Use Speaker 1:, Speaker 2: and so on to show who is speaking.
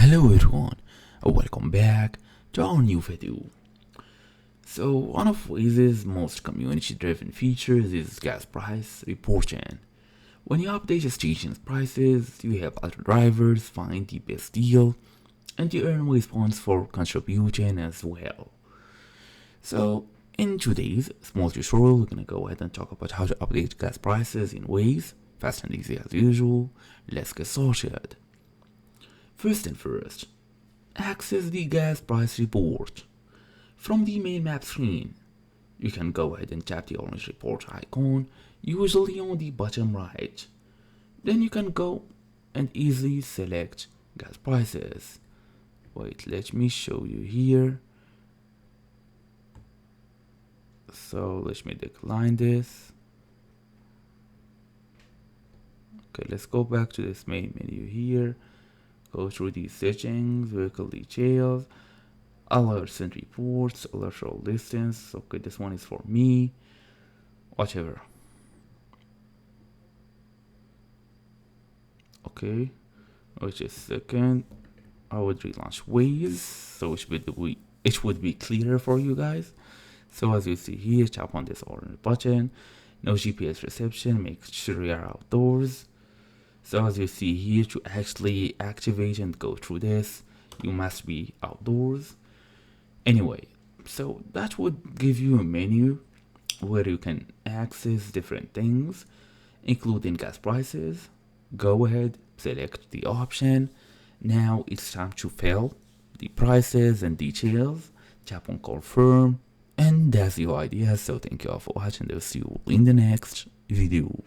Speaker 1: Hello everyone, welcome back to our new video. So one of Waze's most community-driven features is gas price reporting. When you update a station's prices, you help other drivers find the best deal and you earn Waze points for contributing as well. So in today's small tutorial, we're gonna go ahead and talk about how to update gas prices in Waze, fast and easy as usual. Let's get started. First and first, access the gas price report. From the main map screen, you can go ahead and tap the orange report icon, usually on the bottom right. Then you can go and easily select gas prices. Wait, let me show you here. So let me decline this. Okay, let's go back to this main menu here. Go through these settings, vehicle details, alerts and reports, alert roll distance. Okay, this one is for me, whatever. Okay, which is second. I would relaunch Waze, so it would be clearer for you guys. So as you see here, tap on this orange button. No GPS reception, make sure you are outdoors. So as you see here, to actually activate and go through this, you must be outdoors. Anyway, so that would give you a menu where you can access different things, including gas prices. Go ahead, select the option. Now it's time to fill the prices and details. Tap on confirm, and that's your idea. So thank you all for watching. I'll see you in the next video.